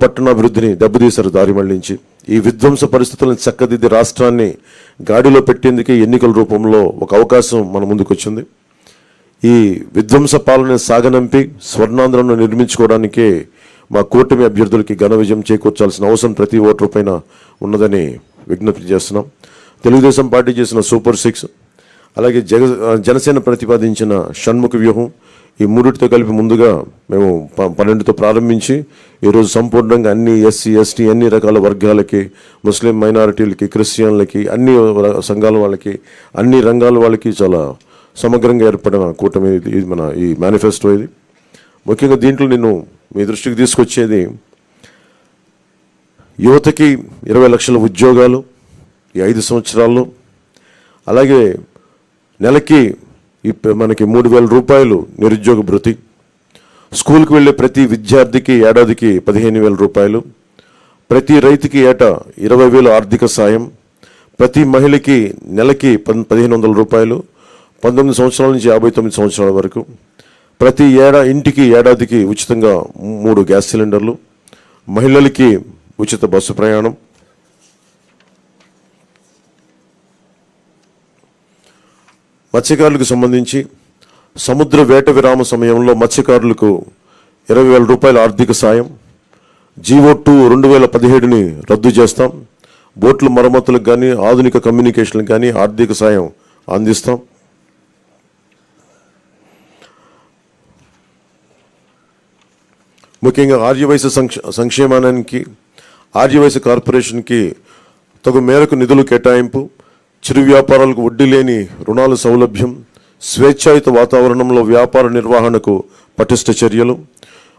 పట్టణాభివృద్ధిని దెబ్బతీశారు దారి మళ్లించి. ఈ విధ్వంస పరిస్థితులను చక్కదిద్ది రాష్ట్రాన్ని గాడిలో పెట్టేందుకే ఎన్నికల రూపంలో ఒక అవకాశం మన ముందుకు వచ్చింది. ఈ విధ్వంస పాలన సాగనంపి స్వర్ణాంధ్రను నిర్మించుకోవడానికే మా కూటమి అభ్యర్థులకి ఘన విజయం చేకూర్చాల్సిన అవసరం ప్రతి ఓటరు పైన ఉన్నదని విజ్ఞప్తి చేస్తున్నాం. తెలుగుదేశం పార్టీ చేసిన సూపర్ 6, అలాగే జనసేన ప్రతిపాదించిన షణ్ముఖ వ్యూహం, ఈ మూడిటితో కలిపి ముందుగా మేము 12తో ప్రారంభించి ఈరోజు సంపూర్ణంగా అన్ని ఎస్సీ ఎస్టీ అన్ని రకాల వర్గాలకి, ముస్లిం మైనారిటీలకి, క్రిస్టియన్లకి, అన్ని సంఘాల వాళ్ళకి, అన్ని రంగాల వాళ్ళకి చాలా సమగ్రంగా ఏర్పడిన కూటమి ఇది మన ఈ మేనిఫెస్టో. ఇది ముఖ్యంగా దీంట్లో నేను మీ దృష్టికి తీసుకొచ్చేది యువతకి 20 లక్షల ఉద్యోగాలు ఈ 5 సంవత్సరాల్లో, అలాగే నెలకి మనకి 3,000 రూపాయలు నిరుద్యోగ భృతి, స్కూల్కి వెళ్ళే ప్రతి విద్యార్థికి ఏడాదికి 15,000 రూపాయలు, ప్రతి రైతుకి ఏటా 20,000 ఆర్థిక సాయం, ప్రతి మహిళకి నెలకి 1,500 రూపాయలు, 19 సంవత్సరాల నుంచి 59 సంవత్సరాల వరకు, ప్రతి ఇంటికి ఏడాదికి ఉచితంగా 3 గ్యాస్ సిలిండర్లు, మహిళలకి ఉచిత బస్సు ప్రయాణం, మత్స్యకారులకు సంబంధించి సముద్ర వేట విరామ సమయంలో మత్స్యకారులకు 20,000 రూపాయల ఆర్థిక సాయం, జీవో2 2017ని రద్దు చేస్తాం, బోట్ల మరమ్మతులకు కానీ ఆధునిక కమ్యూనికేషన్లకు కానీ ఆర్థిక సాయం అందిస్తాం. ముఖ్యంగా ఆర్యవైశ్య సంక్షేమానికి, ఆర్యవైశ్య కార్పొరేషన్కి తగు మేరకు నిధులు కేటాయింపు, చిరు వ్యాపారాలకు వడ్డీ లేని రుణాల సౌలభ్యం, స్వేచ్ఛాయుత వాతావరణంలో వ్యాపార నిర్వహణకు పటిష్ట చర్యలు,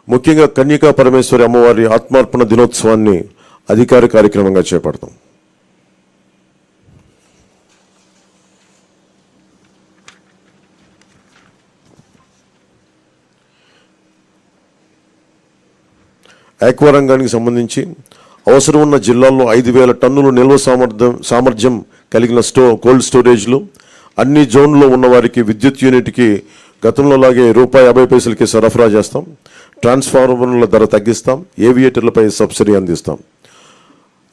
ముఖ్యంగా కన్యకా పరమేశ్వరి అమ్మవారి ఆత్మార్పణ దినోత్సవాన్ని అధికార కార్యక్రమంగా చేపడతాం. ఆక్వా రంగానికి సంబంధించి అవసరం ఉన్న జిల్లాల్లో 5,000 టన్నులు నిల్వ సామర్థ్యం కలిగిన కోల్డ్ స్టోరేజ్లు, అన్ని జోన్లో ఉన్న వారికి విద్యుత్ యూనిట్కి గతంలో లాగే ₹50 సరఫరా చేస్తాం, ట్రాన్స్ఫార్మర్ల ధర తగ్గిస్తాం, ఏవియేటర్లపై సబ్సిడీ అందిస్తాం.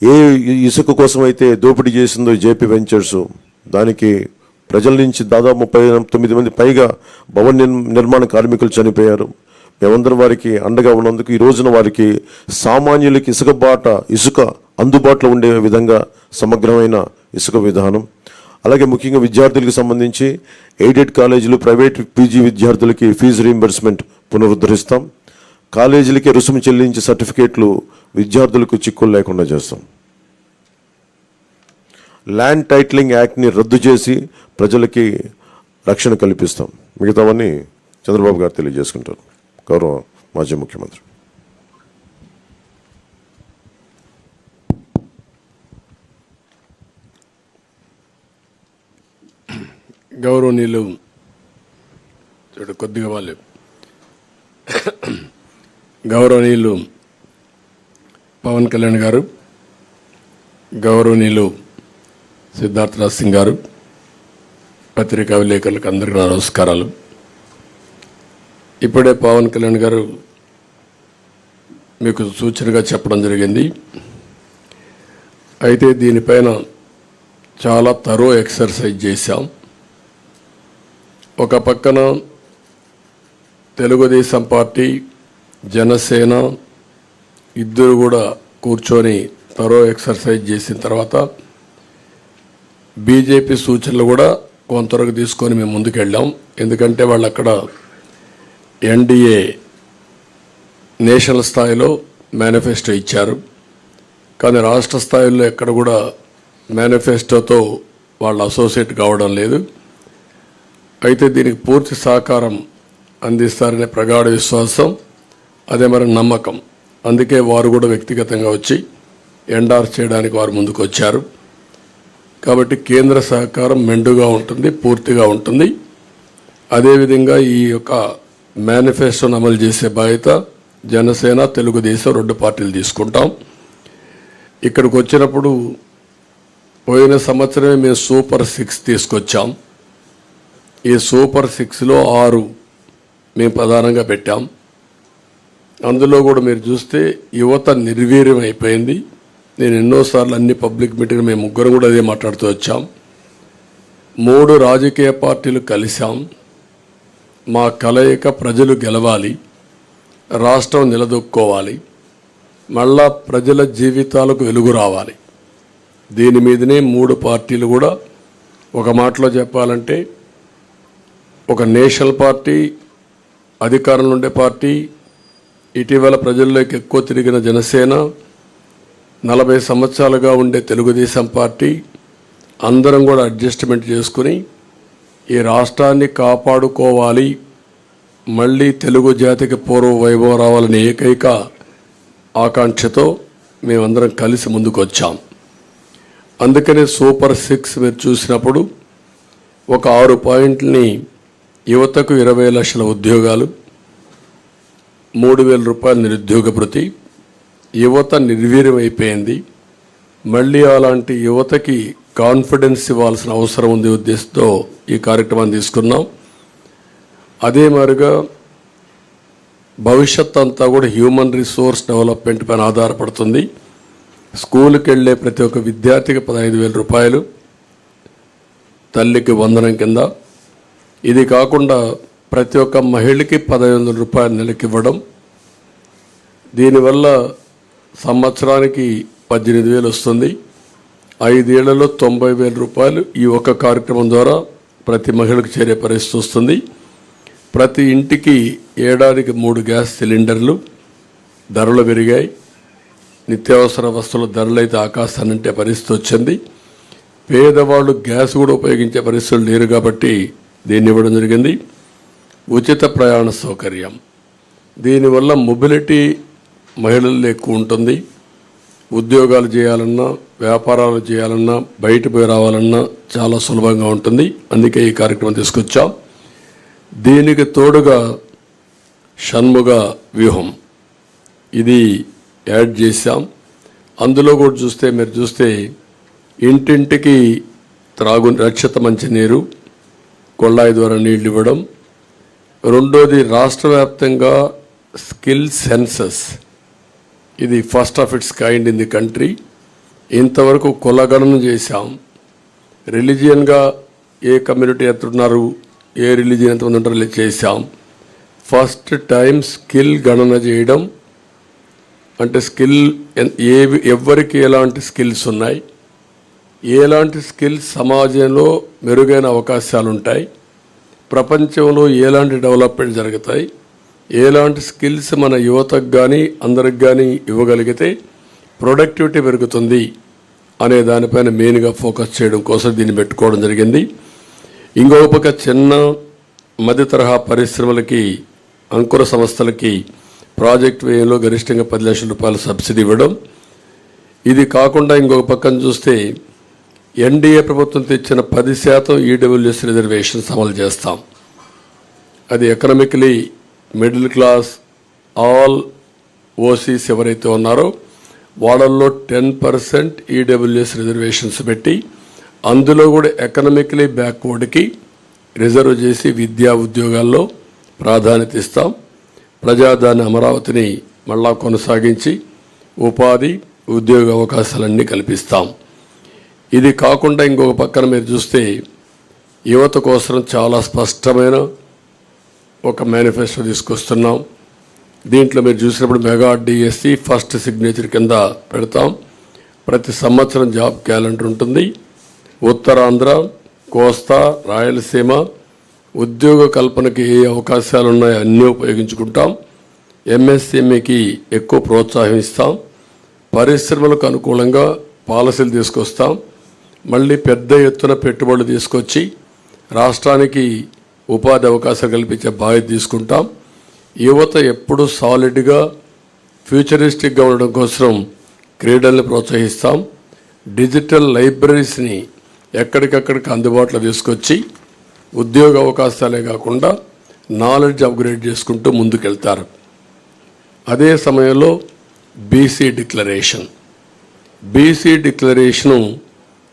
ఏ ఇసుక కోసం అయితే దోపిడీ చేసిందో జేపీ వెంచర్స్, దానికి ప్రజల నుంచి దాదాపు 39 మంది పైగా భవన నిర్మాణ కార్మికులు చనిపోయారు. మేమందరం వారికి అండగా ఉన్నందుకు ఈ రోజున వారికి సామాన్యులకి ఇసుక అందుబాటులో ఉండే విధంగా సమగ్రమైన ఇసుక విధానం, అలాగే ముఖ్యంగా విద్యార్థులకు సంబంధించి ఎయిడెడ్ కాలేజీలు, ప్రైవేట్ పీజీ విద్యార్థులకి ఫీజు రీయింబర్స్మెంట్ పునరుద్ధరిస్తాం, కాలేజీలకి రుసుము చెల్లించి సర్టిఫికేట్లు విద్యార్థులకు చిక్కులు లేకుండా చేస్తాం. ల్యాండ్ టైటిలింగ్ యాక్ట్ని రద్దు చేసి ప్రజలకి రక్షణ కల్పిస్తాం. మిగతావన్నీ చంద్రబాబు గారు తెలియజేసుకుంటారు. గౌరవ మాజీ ముఖ్యమంత్రి. గౌరవనీయులు కొద్దిగా వాళ్ళు గౌరవనీయులు పవన్ కళ్యాణ్ గారు, గౌరవనీయులు సిద్ధార్థరాజ్ సింగ్ గారు, పత్రికా విలేకరులకు అందరికీ నమస్కారాలు. ఇప్పుడే పవన్ కళ్యాణ్ గారు మీకు సూచనగా చెప్పడం జరిగింది. అయితే దీనిపైన చాలా తరో ఎక్సర్సైజ్ చేశాం. ఒక పక్కన తెలుగుదేశం పార్టీ, జనసేన ఇద్దరు కూడా కూర్చొని తరో ఎక్సర్సైజ్ చేసిన తర్వాత బీజేపీ సూచనలు కూడా కొంతవరకు తీసుకొని మేము ముందుకెళ్ళాం. ఎందుకంటే వాళ్ళు అక్కడ ఎన్డీఏ నేషనల్ స్థాయిలో మేనిఫెస్టో ఇచ్చారు, కానీ రాష్ట్ర స్థాయిలో ఎక్కడ కూడా మేనిఫెస్టోతో వాళ్ళు అసోసియేట్ కావడం లేదు. అయితే దీనికి పూర్తి సహకారం అందిస్తారనే ప్రగాఢ విశ్వాసం, అదే మరి నమ్మకం. అందుకే వారు కూడా వ్యక్తిగతంగా వచ్చి ఎండార్స్ చేయడానికి వారు ముందుకు వచ్చారు. కాబట్టి కేంద్ర సహకారం మెండుగా ఉంటుంది, పూర్తిగా ఉంటుంది. అదేవిధంగా ఈ యొక్క మేనిఫెస్టోను అమలు చేసే బాధ్యత జనసేన, తెలుగుదేశం 2 పార్టీలు తీసుకుంటాం. ఇక్కడికి వచ్చినప్పుడు పోయిన సంవత్సరమే మేము సూపర్ 6 తీసుకొచ్చాం. ఈ సూపర్ 6లో 6 మేము ప్రధానంగా పెట్టాం. అందులో కూడా మీరు చూస్తే యువత నిర్వీర్యం అయిపోయింది. నేను ఎన్నోసార్లు అన్ని పబ్లిక్ మీటింగ్ మేము ముగ్గురం కూడా అదే మాట్లాడుతూ వచ్చాం. 3 రాజకీయ పార్టీలు కలిశాం. మా కలయిక ప్రజలు గెలవాలి, రాష్ట్రం నిలదొక్కోవాలి, మళ్ళా ప్రజల జీవితాలకు వెలుగు రావాలి. దీని మీదనే 3 పార్టీలు కూడా ఒక మాటలో చెప్పాలంటే ఒక నేషనల్ పార్టీ, అధికారంలో ఉండే పార్టీ, ఇటీవల ప్రజల్లోకి ఎక్కువ తిరిగిన జనసేన, 40 సంవత్సరాలుగా ఉండే తెలుగుదేశం పార్టీ అందరం కూడా అడ్జస్ట్మెంట్ చేసుకుని ఈ రాష్ట్రాన్ని కాపాడుకోవాలి, మళ్ళీ తెలుగు జాతికి పూర్వ వైభవం రావాలనే ఏకైక ఆకాంక్షతో మేమందరం కలిసి ముందుకు వచ్చాం. అందుకనే సూపర్ 6 మీరు చూసినప్పుడు ఒక 6 పాయింట్లని యువతకు 20 లక్షల ఉద్యోగాలు, 3,000 రూపాయల నిరుద్యోగ భృతి. యువత నిర్వీర్యం అయిపోయింది. మళ్ళీ అలాంటి యువతకి కాన్ఫిడెన్స్ ఇవ్వాల్సిన అవసరం ఉంది ఉద్దేశంతో ఈ కార్యక్రమాన్ని తీసుకున్నాం. అదే మాదిరిగా భవిష్యత్ అంతా కూడా హ్యూమన్ రిసోర్స్ డెవలప్మెంట్ పైన ఆధారపడుతుంది. స్కూల్కి వెళ్ళే ప్రతి ఒక్క విద్యార్థికి 15,000 రూపాయలు తల్లికి వందనం కింద. ఇది కాకుండా ప్రతి ఒక్క మహిళకి 1,500 రూపాయలు నెలకి ఇవ్వడం. దీనివల్ల సంవత్సరానికి 18,000 వస్తుంది. 5 ఏళ్లలో 90,000 రూపాయలు ఈ ఒక్క కార్యక్రమం ద్వారా ప్రతి మహిళకు చేరే పరిస్థితి వస్తుంది. ప్రతి ఇంటికి ఏడాదికి 3 గ్యాస్ సిలిండర్లు. ధరలు పెరిగాయి. నిత్యావసర వస్తువుల ధరలు అయితే ఆకాశాన్నంటే పరిస్థితి వచ్చింది. పేదవాళ్ళు గ్యాస్ కూడా ఉపయోగించే పరిస్థితులు లేరు కాబట్టి దీన్ని ఇవ్వడం జరిగింది. ఉచిత ప్రయాణ సౌకర్యం. దీనివల్ల మొబిలిటీ మహిళల్లో ఎక్కువ ఉంటుంది. ఉద్యోగాలు చేయాలన్నా, వ్యాపారాలు చేయాలన్నా, బయట పోయి రావాలన్నా చాలా సులభంగా ఉంటుంది. అందుకే ఈ కార్యక్రమం తీసుకొచ్చాం. దీనికి తోడుగా షణ్ముగ వ్యూహం ఇది యాడ్ చేశాం. అందులో కూడా చూస్తే మీరు చూస్తే ఇంటింటికి రక్షిత మంచినీరు, కొళ్ళాయి ద్వారా నీళ్లు ఇవ్వడం. రెండోది రాష్ట్ర వ్యాప్తంగా స్కిల్ సెన్సస్. ఇది first of it's kind in the country. ఇంతవరకు కులగణన చేశాం. రిలీజియన్గా ఏ కమ్యూనిటీ ఎంత ఉన్నారు, ఏ రిలీజియన్ ఎంతమంది ఉంటారో చేశాం. ఫస్ట్ టైం స్కిల్ గణన చేయడం. అంటే స్కిల్ ఎవరికి ఎలాంటి స్కిల్స్ ఉన్నాయి, ఎలాంటి స్కిల్స్ సమాజంలో మెరుగైన అవకాశాలు ఉంటాయి, ప్రపంచంలో ఎలాంటి డెవలప్మెంట్ జరుగుతాయి, ఎలాంటి స్కిల్స్ మన యువతకు కానీ అందరికి కానీ ఇవ్వగలిగితే ప్రొడక్టివిటీ పెరుగుతుంది అనే దానిపైన మెయిన్గా ఫోకస్ చేయడం కోసం దీన్ని పెట్టుకోవడం జరిగింది. ఇంకొక పక్క చిన్న మధ్య తరహా పరిశ్రమలకి, అంకుర సంస్థలకి ప్రాజెక్ట్ వ్యయంలో గరిష్టంగా 10 లక్షల రూపాయల సబ్సిడీ ఇవ్వడం. ఇది కాకుండా ఇంకొక పక్కన చూస్తే ఎన్డీఏ ప్రభుత్వం తెచ్చిన 10% ఈడబ్ల్యూఎస్ రిజర్వేషన్స్ అమలు చేస్తాం. అది economically middle class, all OCs ఎవరైతే ఉన్నారో వాళ్ళల్లో 10% ఈడబ్ల్యూఎస్ రిజర్వేషన్స్ పెట్టి అందులో కూడా ఎకనామికలీ బ్యాక్వర్డ్కి రిజర్వ్ చేసి విద్యా ఉద్యోగాల్లో ప్రాధాన్యత ఇస్తాం. ప్రజాదాని అమరావతిని మళ్ళా కొనసాగించి ఉపాధి, ఉద్యోగ అవకాశాలన్నీ కల్పిస్తాం. ఇది కాకుండా ఇంకొక పక్కన మీరు చూస్తే యువత కోసం చాలా స్పష్టమైన ఒక మేనిఫెస్టో తీసుకొస్తున్నాం. దీంట్లో మీరు చూసినప్పుడు మెగా డిఎస్సి ఫస్ట్ సిగ్నేచర్ కింద పెడతాం. ప్రతి సంవత్సరం జాబ్ క్యాలెండర్ ఉంటుంది. ఉత్తరాంధ్ర, కోస్తా, రాయలసీమ ఉద్యోగ కల్పనకి ఏ అవకాశాలు ఉన్నాయో అన్నీ ఉపయోగించుకుంటాం. ఎంఎస్ఎంఈకి ఎక్కువ ప్రోత్సాహం ఇస్తాం. పరిశ్రమలకు అనుకూలంగా పాలసీలు తీసుకొస్తాం. మళ్ళీ పెద్ద ఎత్తున పెట్టుబడులు తీసుకొచ్చి రాష్ట్రానికి ఉపాధి అవకాశాలు కల్పించే బాధ్యత తీసుకుంటాం. యువత ఎప్పుడు సాలిడ్గా ఫ్యూచరిస్టిక్గా ఉండడం కోసం క్రీడల్ని ప్రోత్సహిస్తాం. డిజిటల్ లైబ్రరీస్ని ఎక్కడికక్కడికి అందుబాటులో తీసుకొచ్చి ఉద్యోగ అవకాశాలే కాకుండా నాలెడ్జ్ అప్గ్రేడ్ చేసుకుంటూ ముందుకెళ్తారు. అదే సమయంలో బీసీ డిక్లరేషను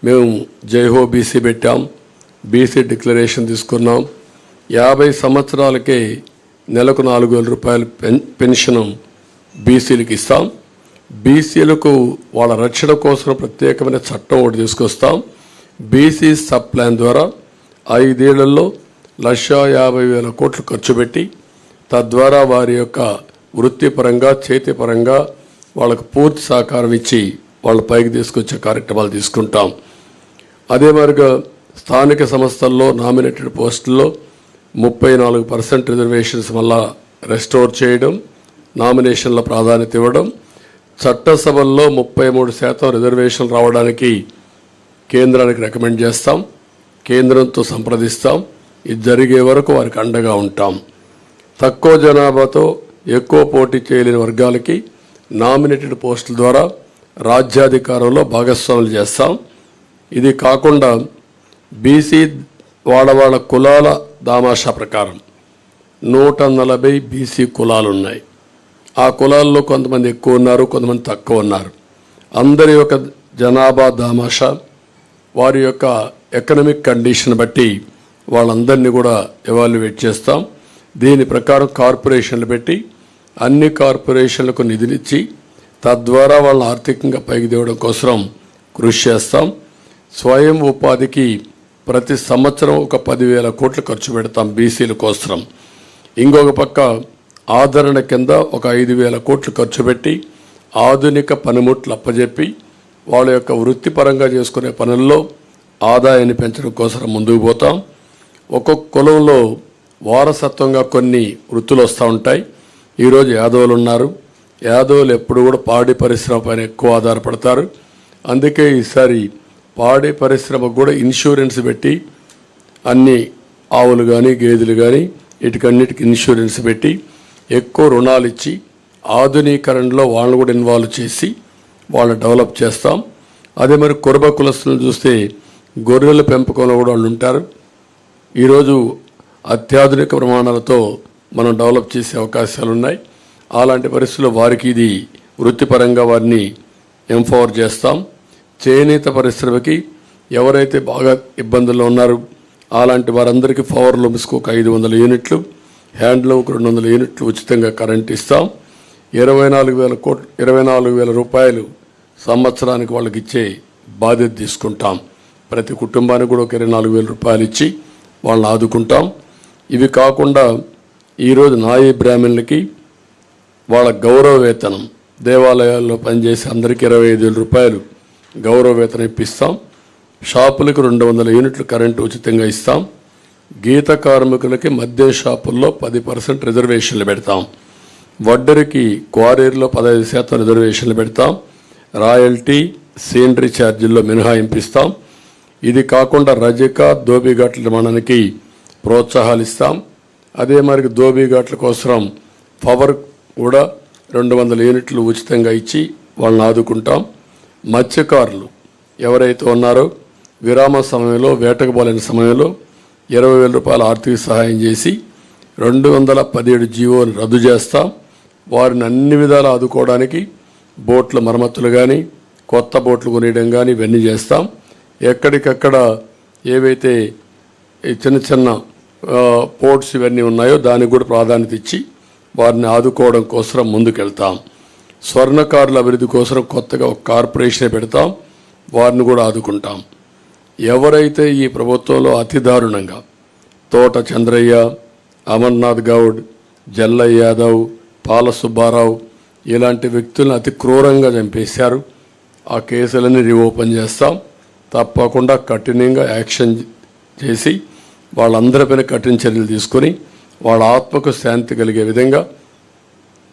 మేము జైహో బీసీ పెట్టాం. బీసీ డిక్లరేషన్ తీసుకున్నాం. 50 సంవత్సరాలకే నెలకు 4,000 రూపాయల పెన్షన్ బీసీలకు ఇస్తాం. బీసీలకు వాళ్ళ రక్షణ కోసం ప్రత్యేకమైన చట్టం ఒకటి తీసుకొస్తాం. బీసీ సబ్ ప్లాన్ ద్వారా 5 ఏళ్లలో 1,50,000 కోట్లు ఖర్చు పెట్టి తద్వారా వారి యొక్క వృత్తిపరంగా చేతిపరంగా వాళ్ళకు పూర్తి సహకారం ఇచ్చి వాళ్ళ పైకి తీసుకొచ్చే కార్యక్రమాలు తీసుకుంటాం. అదే మరిగా స్థానిక సంస్థల్లో నామినేటెడ్ పోస్టుల్లో 34% రిజర్వేషన్స్ వల్ల రెస్టోర్ చేయడం, నామినేషన్ల ప్రాధాన్యత ఇవ్వడం, చట్టసభల్లో 33% రిజర్వేషన్ రావడానికి కేంద్రానికి రికమెండ్ చేస్తాం. కేంద్రంతో సంప్రదిస్తాం. ఇది జరిగే వరకు వారికి అండగా ఉంటాం. తక్కువ జనాభాతో ఎక్కువ పోటీ చేయలేని వర్గాలకి నామినేటెడ్ పోస్టుల ద్వారా రాజ్యాధికారంలో భాగస్వాములు చేస్తాం. ఇది కాకుండా బీసీ వాళ్ళ కులాల దామాషా ప్రకారం 140 బీసీ కులాలు ఉన్నాయి. ఆ కులాల్లో కొంతమంది ఎక్కువ ఉన్నారు, కొంతమంది తక్కువ ఉన్నారు. అందరి యొక్క జనాభా దామాషా వారి యొక్క ఎకనామిక్ కండిషన్ బట్టి వాళ్ళందరినీ కూడా ఎవాల్యుయేట్ చేస్తాం. దీని ప్రకారం కార్పొరేషన్లు పెట్టి అన్ని కార్పొరేషన్లకు నిధులిచ్చి తద్వారా వాళ్ళని ఆర్థికంగా పైకి తేవడం కోసం కృషి చేస్తాం. స్వయం ఉపాధికి ప్రతి సంవత్సరం ఒక 10,000 కోట్లు ఖర్చు పెడతాం బీసీల కోసం. ఇంకొక పక్క ఆదరణ కింద ఒక 5,000 కోట్లు ఖర్చు పెట్టి ఆధునిక పనిముట్లు అప్పజెప్పి వాళ్ళ యొక్క వృత్తిపరంగా చేసుకునే పనుల్లో ఆదాయాన్ని పెంచడం కోసం ముందుకు పోతాం. ఒక్కొక్క కులంలో వారసత్వంగా కొన్ని వృత్తులు వస్తూ ఉంటాయి. ఈరోజు యాదవులు ఉన్నారు. యాదవులు ఎప్పుడు కూడా పాడి పరిశ్రమ పైన ఎక్కువ ఆధారపడతారు. అందుకే ఈసారి పాడి పరిశ్రమకు కూడా ఇన్సూరెన్స్ పెట్టి అన్ని ఆవులు కానీ గేదెలు కానీ వీటికన్నిటికి ఇన్సూరెన్స్ పెట్టి ఎక్కువ రుణాలు ఇచ్చి ఆధునీకరణలో వాళ్ళని కూడా ఇన్వాల్వ్ చేసి వాళ్ళని డెవలప్ చేస్తాం. అదే మరి కురబ కులస్తులను చూస్తే గొర్రెల పెంపకంలో కూడా వాళ్ళు ఉంటారు. ఈరోజు అత్యాధునిక ప్రమాణాలతో మనం డెవలప్ చేసే అవకాశాలు ఉన్నాయి. అలాంటి పరిస్థితుల్లో వారికి ఇది వృత్తిపరంగా వారిని ఎంపవర్ చేస్తాం. చేనేత పరిశ్రమకి ఎవరైతే బాగా ఇబ్బందుల్లో ఉన్నారో అలాంటి వారందరికీ పవర్ లూమ్స్కు ఒక 500 యూనిట్లు, హ్యాండ్లూమ్కి 200 యూనిట్లు ఉచితంగా కరెంట్ ఇస్తాం. 24,000 రూపాయలు సంవత్సరానికి వాళ్ళకి ఇచ్చే బాధ్యత తీసుకుంటాం. ప్రతి కుటుంబానికి కూడా ఒక 24,000 రూపాయలు ఇచ్చి వాళ్ళని ఆదుకుంటాం. ఇవి కాకుండా ఈరోజు నాయీ బ్రాహ్మణులకి వాళ్ళ గౌరవ వేతనం దేవాలయాల్లో పనిచేసే అందరికీ 25,000 రూపాయలు గౌరవ వేతనం ఇప్పిస్తాం. షాపులకు 200 యూనిట్లు కరెంటు ఉచితంగా ఇస్తాం. గీత కార్మికులకి మద్యం షాపుల్లో 10% రిజర్వేషన్లు పెడతాం. వడ్డరికి క్వారీల్లో 15% రిజర్వేషన్లు పెడతాం. రాయల్టీ సీనరీ ఛార్జీల్లో మినహాయింపిస్తాం. ఇది కాకుండా రజక దోబిఘాట్ల నిర్మాణానికి ప్రోత్సాహాలు ఇస్తాం. అదే మరి దోబిఘాట్ల కోసం పవర్ కూడా 200 యూనిట్లు ఉచితంగా ఇచ్చి వాళ్ళని ఆదుకుంటాం. మత్స్యకారులు ఎవరైతే ఉన్నారో విరామ సమయంలో వేటకు పోలేని సమయంలో 20,000 రూపాయల ఆర్థిక సహాయం చేసి 217 జీవోని రద్దు చేస్తాం. వారిని అన్ని విధాలు ఆదుకోవడానికి బోట్ల మరమ్మతులు కానీ కొత్త బోట్లు కొనియడం కానీ ఇవన్నీ చేస్తాం. ఎక్కడికక్కడ ఏవైతే చిన్న చిన్న పోర్ట్స్ ఇవన్నీ ఉన్నాయో దానికి కూడా ప్రాధాన్యత ఇచ్చి వారిని ఆదుకోవడం కోసం ముందుకెళ్తాం. స్వర్ణకారుల అభివృద్ధి కోసం కొత్తగా ఒక కార్పొరేషన్ పెడతాం. వారిని కూడా ఆదుకుంటాం. ఎవరైతే ఈ ప్రభుత్వంలో అతి దారుణంగా తోట చంద్రయ్య, అమర్నాథ్ గౌడ్, జల్లయ్య యాదవ్, పాల సుబ్బారావు ఇలాంటి వ్యక్తులను అతి క్రూరంగా చంపేశారు. ఆ కేసులన్నీ రీఓపెన్ చేస్తాం. తప్పకుండా కఠినంగా యాక్షన్ చేసి వాళ్ళందరిపైన కఠిన చర్యలు తీసుకొని వాళ్ళ ఆత్మకు శాంతి కలిగే విధంగా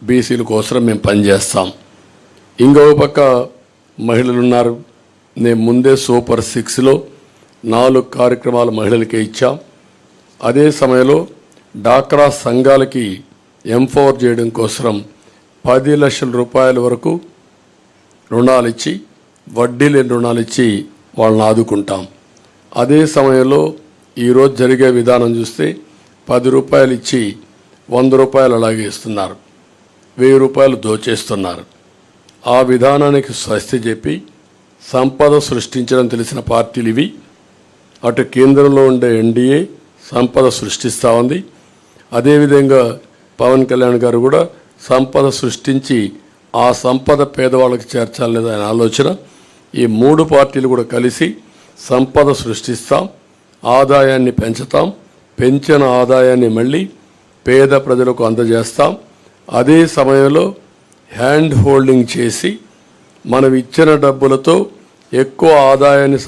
బీసీల కోసం మేము పనిచేస్తాం. ఇంకొక పక్క మహిళలు ఉన్నారు. నేను ముందే సూపర్ 6లో 4 కార్యక్రమాలు మహిళలకే ఇచ్చాం. అదే సమయంలో డాక్రా సంఘాలకి ఎంపవర్ చేయడం కోసం 10 లక్షల రూపాయల వరకు రుణాలు ఇచ్చి వడ్డీ లేని రుణాలు ఇచ్చి వాళ్ళని ఆదుకుంటాం. అదే సమయంలో ఈరోజు జరిగే విధానం చూస్తే 10 రూపాయలు ఇచ్చి 100 రూపాయలు అలాగే ఇస్తున్నారు. 1000 రూపాయలు దోచేస్తున్నారు. ఆ విధానానికి స్వస్తి చెప్పి సంపద సృష్టించడం తెలిసిన పార్టీలు ఇవి. అటు కేంద్రంలో ఉండే ఎన్డీఏ సంపద సృష్టిస్తూ ఉంది. అదేవిధంగా పవన్ కళ్యాణ్ గారు కూడా సంపద సృష్టించి ఆ సంపద పేదవాళ్ళకి చేర్చాలనేది ఆయన ఆలోచన. ఈ మూడు పార్టీలు కూడా కలిసి సంపద సృష్టిస్తాం, ఆదాయాన్ని పెంచుతాం, పెంచిన ఆదాయాన్ని మళ్ళీ పేద ప్రజలకు అందజేస్తాం. అదే సమయంలో హ్యాండ్ హోల్డింగ్ చేసి మనం ఇచ్చిన డబ్బులతో ఎక్కువ ఆదాయాన్ని